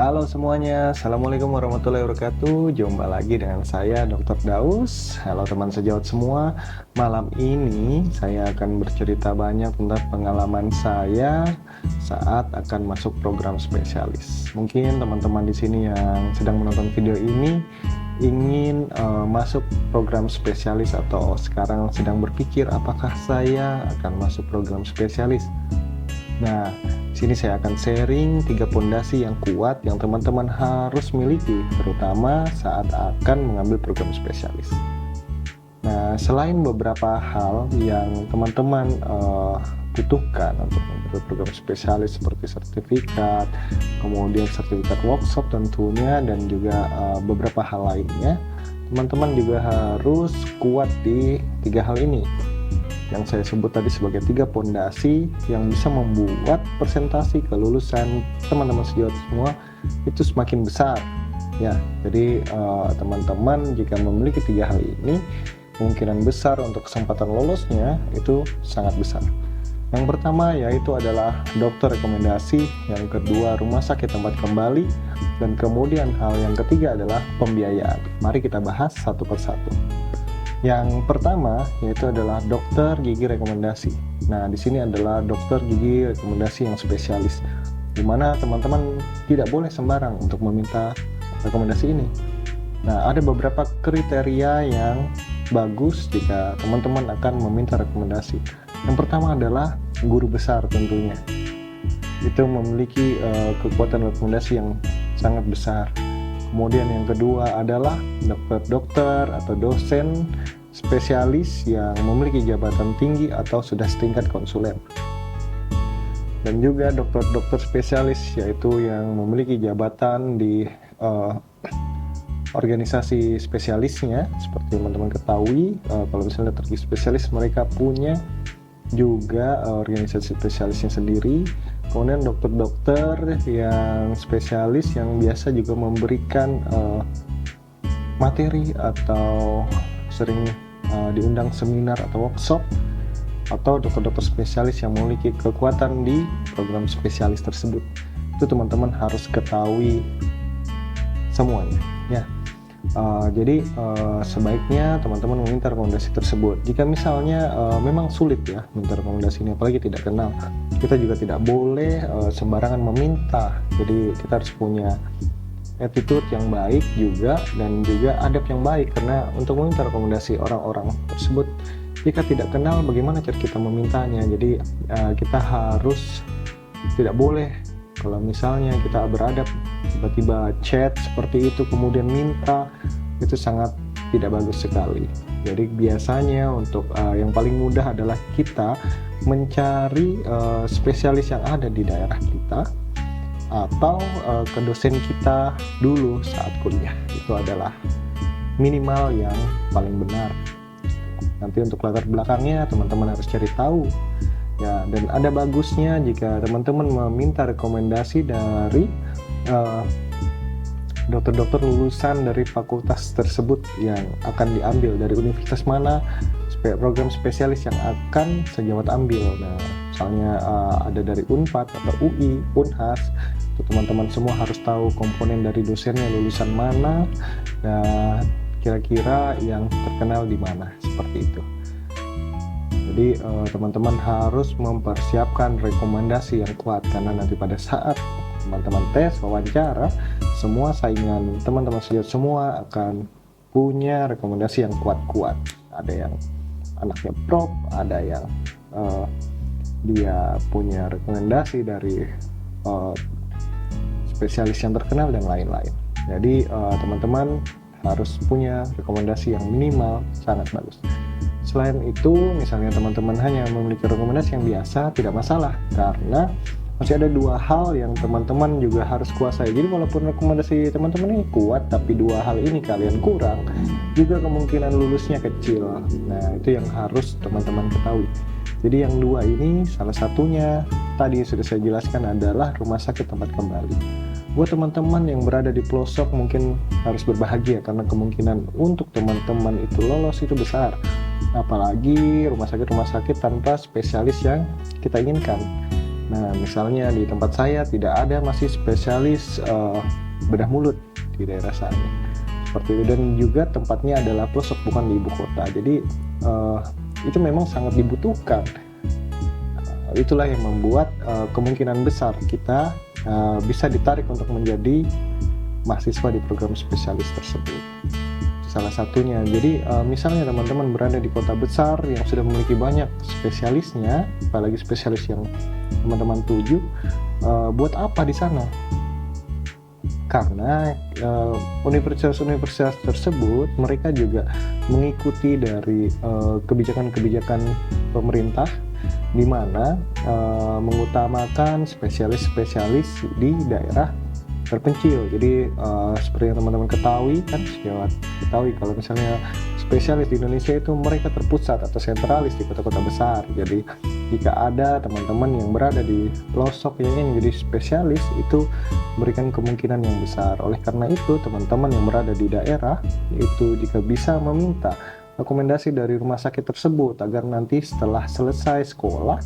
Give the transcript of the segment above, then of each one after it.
Halo semuanya, Assalamualaikum warahmatullahi wabarakatuh. Jumpa lagi dengan saya Dr. Daus. Halo teman sejawat semua. Malam ini saya akan bercerita banyak tentang pengalaman saya saat akan masuk program spesialis. Mungkin teman-teman di sini yang sedang menonton video ini ingin masuk program spesialis atau sekarang sedang berpikir apakah saya akan masuk program spesialis. Nah, di sini saya akan sharing 3 pondasi yang kuat yang teman-teman harus miliki, terutama saat akan mengambil program spesialis. Nah, selain beberapa hal yang teman-teman butuhkan untuk mengambil program spesialis seperti sertifikat, kemudian sertifikat workshop tentunya, dan juga beberapa hal lainnya, teman-teman juga harus kuat di 3 hal ini yang saya sebut tadi sebagai 3 pondasi yang bisa membuat persentase kelulusan teman-teman sejawat semua itu semakin besar ya. Jadi teman-teman jika memiliki 3 hal ini, kemungkinan besar untuk kesempatan lolosnya itu sangat besar. Yang pertama yaitu adalah dokter rekomendasi, yang kedua rumah sakit tempat kembali, dan kemudian hal yang ketiga adalah pembiayaan. Mari kita bahas satu persatu. Yang pertama yaitu adalah dokter gigi rekomendasi. Nah, di sini adalah dokter gigi rekomendasi yang spesialis, di mana teman-teman tidak boleh sembarang untuk meminta rekomendasi ini. Nah, ada beberapa kriteria yang bagus jika teman-teman akan meminta rekomendasi. Yang pertama adalah guru besar tentunya. Itu memiliki kekuatan rekomendasi yang sangat besar. Kemudian yang kedua adalah dokter-dokter atau dosen spesialis yang memiliki jabatan tinggi atau sudah setingkat konsulen. Dan juga dokter-dokter spesialis yaitu yang memiliki jabatan di organisasi spesialisnya. Seperti teman-teman ketahui, kalau misalnya dokter spesialis mereka punya juga organisasi spesialisnya sendiri. Kemudian dokter-dokter yang spesialis yang biasa juga memberikan materi atau sering diundang seminar atau workshop, atau dokter-dokter spesialis yang memiliki kekuatan di program spesialis tersebut. Itu teman-teman harus ketahui semuanya ya. Jadi sebaiknya teman-teman meminta rekomendasi tersebut. Jika misalnya memang sulit ya minta rekomendasi ini, apalagi tidak kenal, kita juga tidak boleh sembarangan meminta. Jadi kita harus punya attitude yang baik juga, dan juga adab yang baik, karena untuk meminta rekomendasi orang-orang tersebut jika tidak kenal, bagaimana cara kita memintanya. Jadi kita harus tidak boleh kalau misalnya kita beradab tiba-tiba chat seperti itu kemudian minta, itu sangat tidak bagus sekali. Jadi biasanya untuk yang paling mudah adalah kita mencari spesialis yang ada di daerah kita, atau ke dosen kita dulu saat kuliah. Itu adalah minimal yang paling benar. Nanti untuk latar belakangnya teman-teman harus cari tahu ya. Dan ada bagusnya jika teman-teman meminta rekomendasi dari dokter-dokter lulusan dari fakultas tersebut yang akan diambil, dari universitas mana program spesialis yang akan sejawat ambil. Nah, misalnya ada dari Unpad atau UI, Unhas, itu teman-teman semua harus tahu komponen dari dosennya lulusan mana dan kira-kira yang terkenal di mana, seperti itu. Jadi teman-teman harus mempersiapkan rekomendasi yang kuat, karena nanti pada saat teman-teman tes wawancara, semua saingan teman-teman semua akan punya rekomendasi yang kuat-kuat. Ada yang anaknya prof, ada yang dia punya rekomendasi dari spesialis yang terkenal dan lain-lain. Jadi teman-teman harus punya rekomendasi yang minimal sangat bagus. Selain itu, misalnya teman-teman hanya memiliki rekomendasi yang biasa, tidak masalah, karena masih ada 2 hal yang teman-teman juga harus kuasai. Jadi walaupun rekomendasi teman-teman ini kuat, tapi 2 hal ini kalian kurang, juga kemungkinan lulusnya kecil. Nah, itu yang harus teman-teman ketahui. Jadi yang 2 ini, salah satunya tadi sudah saya jelaskan adalah rumah sakit tempat kembali. Buat teman-teman yang berada di pelosok mungkin harus berbahagia, karena kemungkinan untuk teman-teman itu lolos itu besar. Apalagi rumah sakit tanpa spesialis yang kita inginkan. Nah, misalnya di tempat saya tidak ada masih spesialis bedah mulut di daerah saya. Seperti itu, dan juga tempatnya adalah pelosok, bukan di ibu kota. Jadi itu memang sangat dibutuhkan. Itulah yang membuat kemungkinan besar kita bisa ditarik untuk menjadi mahasiswa di program spesialis tersebut. Salah satunya. Jadi misalnya teman-teman berada di kota besar yang sudah memiliki banyak spesialisnya, apalagi spesialis yang teman-teman tuju, buat apa di sana? Karena universitas-universitas tersebut mereka juga mengikuti dari kebijakan-kebijakan pemerintah, di mana mengutamakan spesialis-spesialis di daerah terpencil. Jadi seperti yang teman-teman ketahui kan, kalau misalnya spesialis di Indonesia itu mereka terpusat atau sentralis di kota-kota besar. Jadi jika ada teman-teman yang berada di pelosok yang ingin menjadi spesialis, itu memberikan kemungkinan yang besar. Oleh karena itu, teman-teman yang berada di daerah itu jika bisa meminta rekomendasi dari rumah sakit tersebut agar nanti setelah selesai sekolah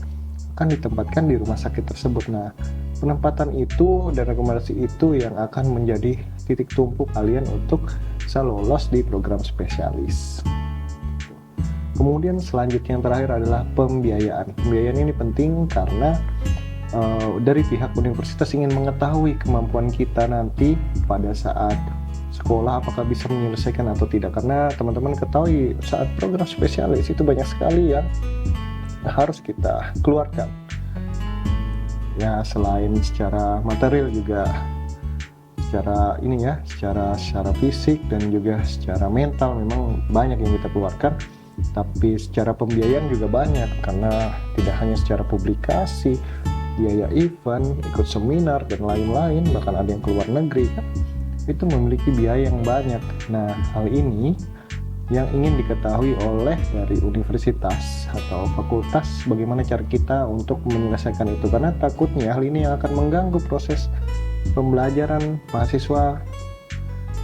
akan ditempatkan di rumah sakit tersebut. Nah, penempatan itu dan rekomendasi itu yang akan menjadi titik tumpu kalian untuk bisa lolos di program spesialis. Kemudian selanjutnya yang terakhir adalah pembiayaan. Pembiayaan ini penting karena dari pihak universitas ingin mengetahui kemampuan kita nanti pada saat sekolah apakah bisa menyelesaikan atau tidak. Karena teman-teman ketahui saat program spesialis itu banyak sekali yang harus kita keluarkan. Ya, selain secara material juga secara fisik dan juga secara mental memang banyak yang kita keluarkan. Tapi secara pembiayaan juga banyak, karena tidak hanya secara publikasi, biaya event, ikut seminar dan lain-lain, bahkan ada yang keluar negeri kan, itu memiliki biaya yang banyak. Nah, hal ini yang ingin diketahui oleh dari universitas atau fakultas, bagaimana cara kita untuk menyelesaikan itu, karena takutnya hal ini yang akan mengganggu proses pembelajaran mahasiswa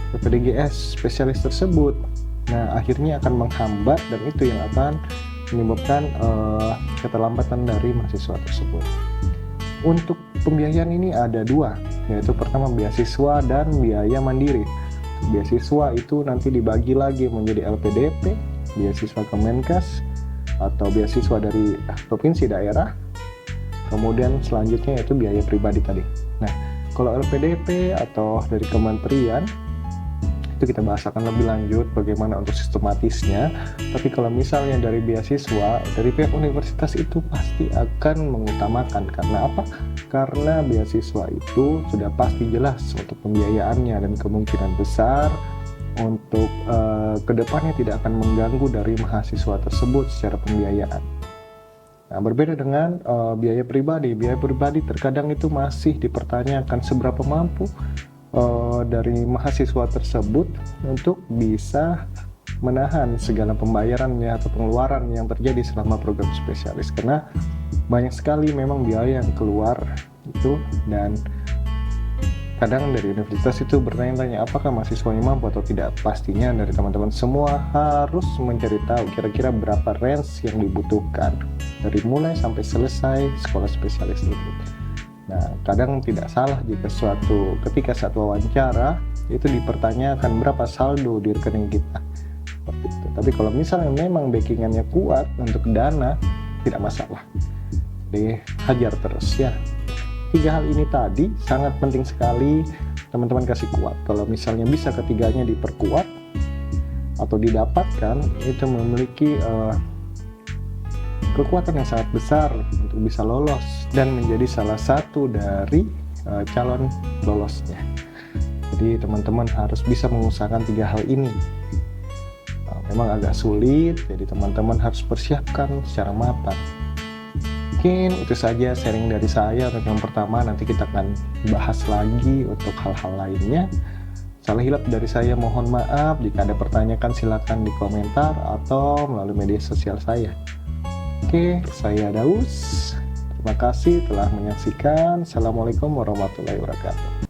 PPDGS spesialis tersebut. Nah, akhirnya akan menghambat, dan itu yang akan menyebabkan keterlambatan dari mahasiswa tersebut. Untuk pembiayaan ini ada dua, yaitu pertama beasiswa dan biaya mandiri. Beasiswa itu nanti dibagi lagi menjadi LPDP, beasiswa Kemenkes, atau beasiswa dari provinsi daerah. Kemudian selanjutnya yaitu biaya pribadi tadi. Nah, kalau LPDP atau dari kementerian itu kita bahas akan lebih lanjut bagaimana untuk sistematisnya. Tapi kalau misalnya dari beasiswa, dari pihak universitas itu pasti akan mengutamakan. Karena apa? Karena beasiswa itu sudah pasti jelas untuk pembiayaannya, dan kemungkinan besar untuk kedepannya tidak akan mengganggu dari mahasiswa tersebut secara pembiayaan. Nah, berbeda dengan biaya pribadi. Biaya pribadi terkadang itu masih dipertanyakan seberapa mampu dari mahasiswa tersebut untuk bisa menahan segala pembayarannya atau pengeluaran yang terjadi selama program spesialis, karena banyak sekali memang biaya yang keluar itu, dan kadang dari universitas itu bertanya-tanya apakah mahasiswanya mampu atau tidak. Pastinya dari teman-teman semua harus mencari tahu kira-kira berapa range yang dibutuhkan dari mulai sampai selesai sekolah spesialis itu. Nah, kadang tidak salah jika ketika saat wawancara itu dipertanyakan berapa saldo di rekening kita, seperti itu. Tapi kalau misalnya memang backingannya kuat untuk dana, tidak masalah. Jadi hajar terus ya. 3 hal ini tadi sangat penting sekali teman-teman kasih kuat. Kalau misalnya bisa ketiganya diperkuat atau didapatkan, itu memiliki kekuatan yang sangat besar untuk bisa lolos dan menjadi salah satu dari calon lolosnya. Jadi teman-teman harus bisa mengusahakan 3 hal ini. Memang agak sulit, jadi teman-teman harus persiapkan secara matang. Mungkin itu saja sharing dari saya untuk yang pertama. Nanti kita akan bahas lagi untuk hal-hal lainnya. Salah hilap dari saya mohon maaf. Jika ada pertanyaan silakan di komentar atau melalui media sosial saya. Oke, saya Daus. Terima kasih telah menyaksikan. Assalamualaikum warahmatullahi wabarakatuh.